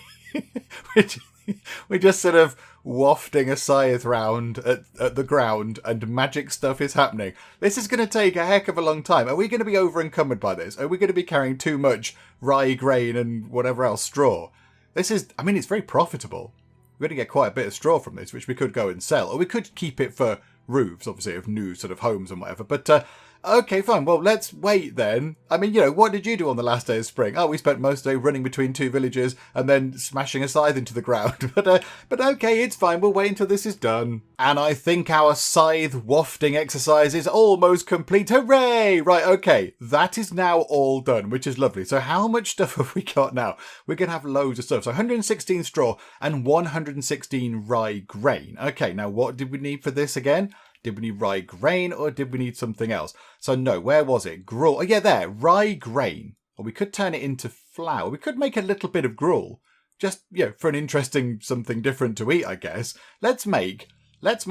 We're just sort of wafting a scythe round at the ground and magic stuff is happening. This is going to take a heck of a long time. Are we going to be over encumbered by this? Are we going to be carrying too much rye grain and whatever else, straw? This is, I mean, it's very profitable. We're going to get quite a bit of straw from this, which we could go and sell. Or we could keep it for roofs, obviously, of new sort of homes and whatever. But, okay, fine. Well, let's wait then. I mean, you know, what did you do on the last day of spring? Oh, we spent most of the day running between 2 villages and then smashing a scythe into the ground. But okay, it's fine. We'll wait until this is done. And I think our scythe wafting exercise is almost complete. Hooray! Right, okay. That is now all done, which is lovely. So how much stuff have we got now? We're going to have loads of stuff. So 116 straw and 116 rye grain. Okay, now what did we need for this again? Did we need rye grain or did we need something else? So no, where was it? Gruel. Oh yeah, there. Rye grain. Or we could turn it into flour. We could make a little bit of gruel. Just, you know, for an interesting something different to eat, I guess. Let's make 5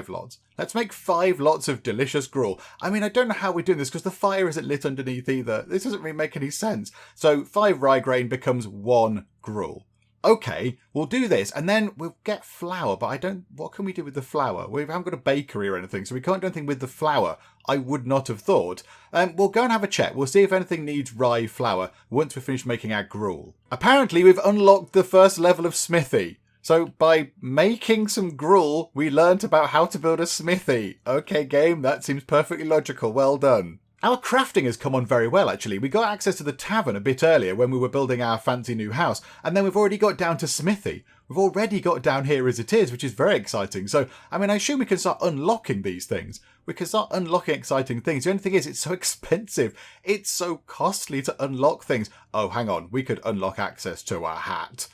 lots. Let's make 5 lots of delicious gruel. I mean, I don't know how we're doing this because the fire isn't lit underneath either. This doesn't really make any sense. So 5 rye grain becomes 1 gruel. Okay, we'll do this and then we'll get flour, but what can we do with the flour? We haven't got a bakery or anything, so we can't do anything with the flour. I would not have thought. We'll go and have a check. We'll see if anything needs rye flour once we've finished making our gruel. Apparently, we've unlocked the first level of smithy. So by making some gruel, we learnt about how to build a smithy. Okay, game, that seems perfectly logical. Well done. Our crafting has come on very well, actually. We got access to the tavern a bit earlier when we were building our fancy new house, and then we've already got down to smithy. We've already got down here as it is, which is very exciting. So, I mean, I assume we can start unlocking these things. We can start unlocking exciting things. The only thing is, it's so expensive. It's so costly to unlock things. Oh, hang on. We could unlock access to our hat.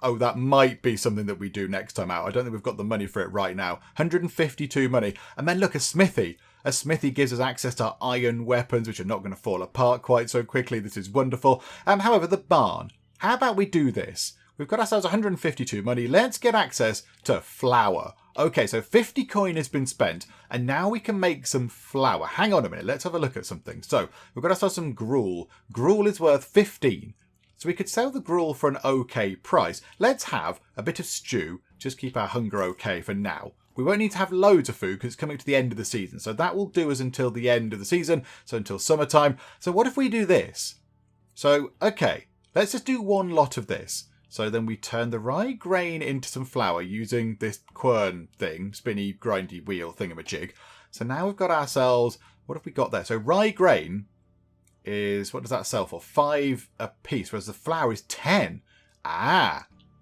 Oh, that might be something that we do next time out. I don't think we've got the money for it right now. 152 money. And then look, a smithy. A smithy gives us access to iron weapons, which are not going to fall apart quite so quickly. This is wonderful. However, the barn. How about we do this? We've got ourselves 152 money. Let's get access to flour. Okay, so 50 coin has been spent, and now we can make some flour. Hang on a minute. Let's have a look at something. So we've got ourselves some gruel. Gruel is worth 15. So we could sell the gruel for an okay price. Let's have a bit of stew. Just keep our hunger okay for now. We won't need to have loads of food because it's coming to the end of the season. So that will do us until the end of the season. So until summertime. So what if we do this? So, okay, let's just do 1 lot of this. So then we turn the rye grain into some flour using this quern thing, spinny, grindy wheel thingamajig. So now we've got ourselves, what have we got there? So rye grain is, what does that sell for? 5 a piece, whereas the flour is 10.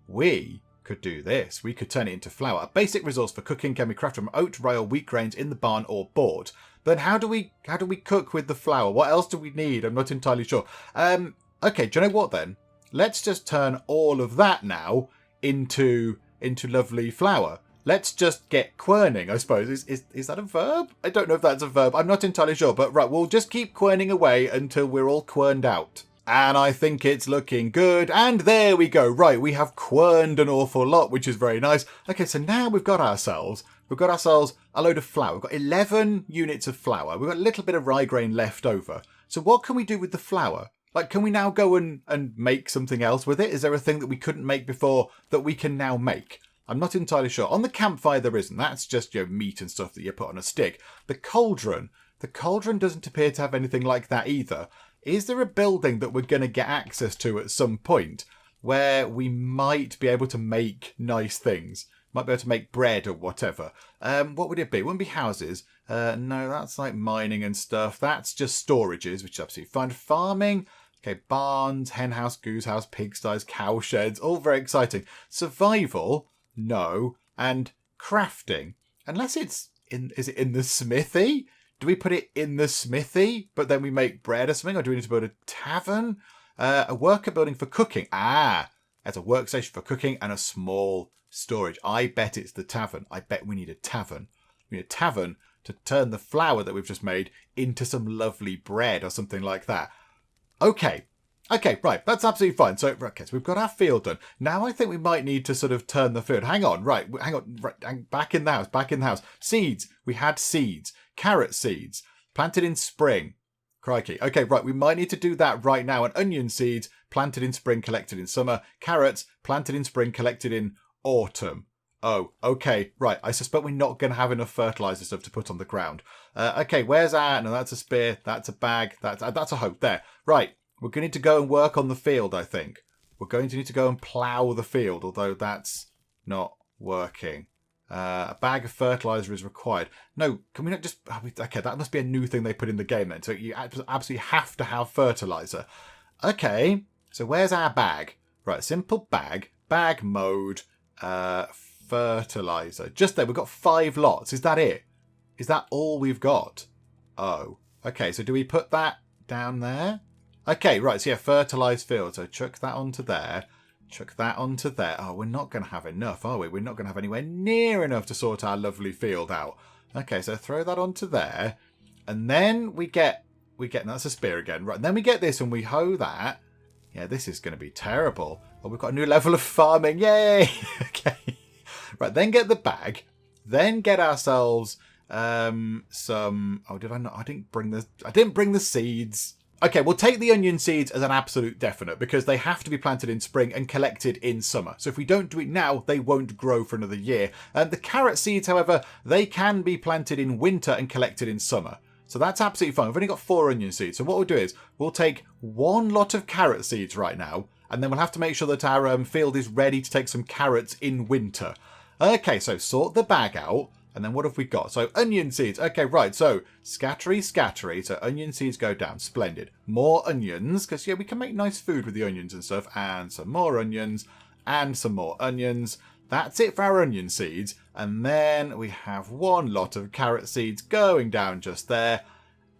We could do this. We could turn it into flour. A basic resource for cooking can be crafted from oat, rye or wheat grains in the barn or board. Then how do we cook with the flour? What else do we need? I'm not entirely sure. Okay, do you know what then? Let's just turn all of that now into lovely flour. Let's just get querning, I suppose. Is that a verb? I don't know if that's a verb. I'm not entirely sure. But right, we'll just keep querning away until we're all querned out. And I think it's looking good. And there we go. Right, we have querned an awful lot, which is very nice. Okay, so now we've got ourselves a load of flour. We've got 11 units of flour. We've got a little bit of rye grain left over. So what can we do with the flour? Like, can we now go and make something else with it? Is there a thing that we couldn't make before that we can now make? I'm not entirely sure. On the campfire, there isn't. That's just, meat and stuff that you put on a stick. The cauldron doesn't appear to have anything like that either. Is there a building that we're going to get access to at some point where we might be able to make nice things? Might be able to make bread or whatever. What would it be? It wouldn't be houses. No, that's like mining and stuff. That's just storages, which is absolutely fine. Farming. Okay, barns, hen house, goose house, pigsties, cow sheds. All very exciting. Survival. No. And crafting. Unless it's is it in the smithy? Do we put it in the smithy, but then we make bread or something? Or do we need to build a tavern? A worker building for cooking. There's a workstation for cooking and a small storage. I bet it's the tavern. I bet we need a tavern. We need a tavern to turn the flour that we've just made into some lovely bread or something like that. Okay, right. That's absolutely fine. So we've got our field done. Now I think we might need to sort of turn the field. Hang on. Right. Back in the house. Seeds. We had seeds. Carrot seeds. Planted in spring. Crikey. Okay, right. We might need to do that right now. And onion seeds. Planted in spring, collected in summer. Carrots. Planted in spring, collected in autumn. Oh, okay. Right. I suspect we're not going to have enough fertilizer stuff to put on the ground. Okay, where's our... No, that's a spear. That's a bag. That's a hoe. There. Right. We're going to need to go and work on the field, I think. We're going to need to go and plough the field, although that's not working. A bag of fertilizer is required. No, can we not just... Okay, that must be a new thing they put in the game then. So you absolutely have to have fertilizer. Okay, so where's our bag? Right, simple bag. Bag mode. Fertilizer. Just there, we've got 5 lots. Is that it? Is that all we've got? Oh, okay, so do we put that down there? Okay, right, so yeah, fertilized field. So chuck that onto there. Chuck that onto there. Oh, we're not going to have enough, are we? We're not going to have anywhere near enough to sort our lovely field out. Okay, so throw that onto there. And then we get, that's a spear again. Right, and then we get this and we hoe that. Yeah, this is going to be terrible. Oh, we've got a new level of farming. Yay! Okay. Right, then get the bag. Then get ourselves some... Oh, did I not? I didn't bring the seeds. Okay, we'll take the onion seeds as an absolute definite because they have to be planted in spring and collected in summer. So if we don't do it now, they won't grow for another year. The carrot seeds, however, they can be planted in winter and collected in summer. So that's absolutely fine. We've only got 4 onion seeds. So what we'll do is we'll take 1 lot of carrot seeds right now, and then we'll have to make sure that our field is ready to take some carrots in winter. Okay, so sort the bag out. And then what have we got? So onion seeds. Okay, right. So scattery. So onion seeds go down. Splendid. More onions. Because, yeah, we can make nice food with the onions and stuff. And some more onions. And some more onions. That's it for our onion seeds. And then we have 1 lot of carrot seeds going down just there.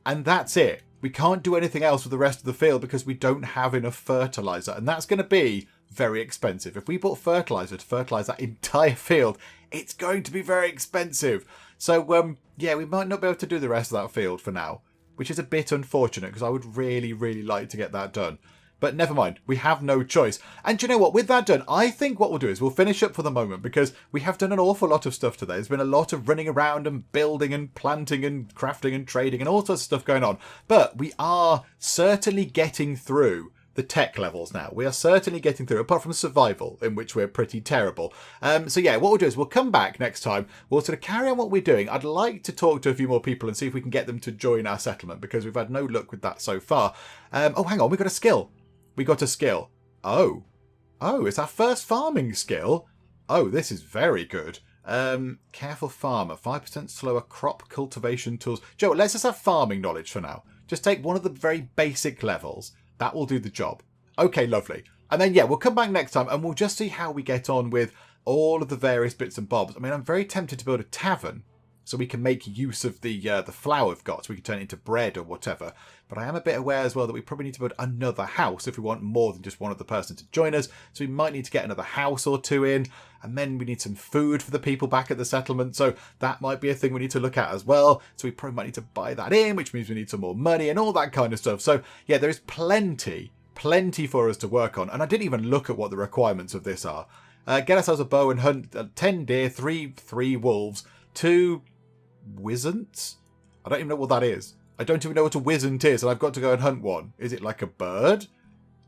And that's it. We can't do anything else with the rest of the field because we don't have enough fertilizer. And that's going to be very expensive. If we bought fertilizer to fertilize that entire field, it's going to be very expensive. So, yeah, we might not be able to do the rest of that field for now, which is a bit unfortunate because I would really, really like to get that done. But never mind, we have no choice. And do you know what? With that done, I think what we'll do is we'll finish up for the moment because we have done an awful lot of stuff today. There's been a lot of running around and building and planting and crafting and trading and all sorts of stuff going on. But we are certainly getting through the tech levels now. We are certainly getting through, apart from survival, in which we're pretty terrible. So yeah, what we'll do is we'll come back next time. We'll sort of carry on what we're doing. I'd like to talk to a few more people and see if we can get them to join our settlement because we've had no luck with that so far. Oh, hang on, we got a skill. We got a skill. Oh, it's our first farming skill. Oh, this is very good. Careful farmer, 5% slower crop cultivation tools. Joe, let's just have farming knowledge for now. Just take one of the very basic levels. That will do the job. Okay, lovely. And then, yeah, we'll come back next time and we'll just see how we get on with all of the various bits and bobs. I mean, I'm very tempted to build a tavern so we can make use of the flour we've got so we can turn it into bread or whatever. But I am a bit aware as well that we probably need to build another house if we want more than just one other person to join us. So we might need to get another house or 2 in. And then we need some food for the people back at the settlement. So that might be a thing we need to look at as well. So we probably might need to buy that in, which means we need some more money and all that kind of stuff. So yeah, there is plenty for us to work on. And I didn't even look at what the requirements of this are. Get ourselves a bow and hunt 10 deer, 3 wolves, 2 wisents. I don't even know what that is. I don't even know what a wisent is, and I've got to go and hunt one. Is it like a bird?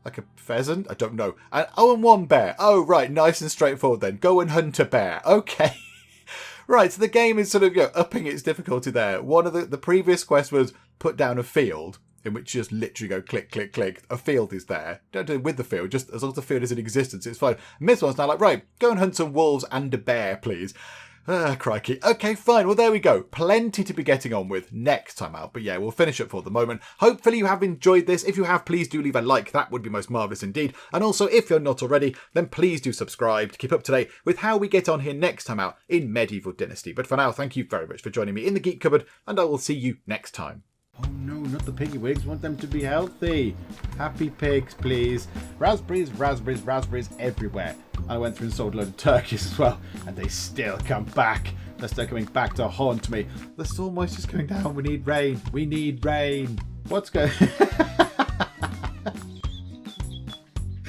Like a pheasant? I don't know. And one bear. Oh, right. Nice and straightforward then. Go and hunt a bear. Okay. Right, so the game is sort of upping its difficulty there. One of the previous quest was put down a field, in which you just literally go click, click, click. A field is there. Don't do it with the field, just as long as the field is in existence, it's fine. And this one's now like, right, go and hunt some wolves and a bear, please. Crikey. Okay, fine. Well, there we go. Plenty to be getting on with next time out. But yeah, we'll finish up for the moment. Hopefully you have enjoyed this. If you have, please do leave a like. That would be most marvellous indeed. And also, if you're not already, then please do subscribe to keep up to date with how we get on here next time out in Medieval Dynasty. But for now, thank you very much for joining me in the Geek Cupboard, and I will see you next time. Oh no, not the piggy wigs. Want them to be healthy. Happy pigs, please. Raspberries, raspberries, raspberries everywhere. I went through and sold a load of turkeys as well, and they still come back. They're still coming back to haunt me. The soil moisture's going down. We need rain. We need rain. What's going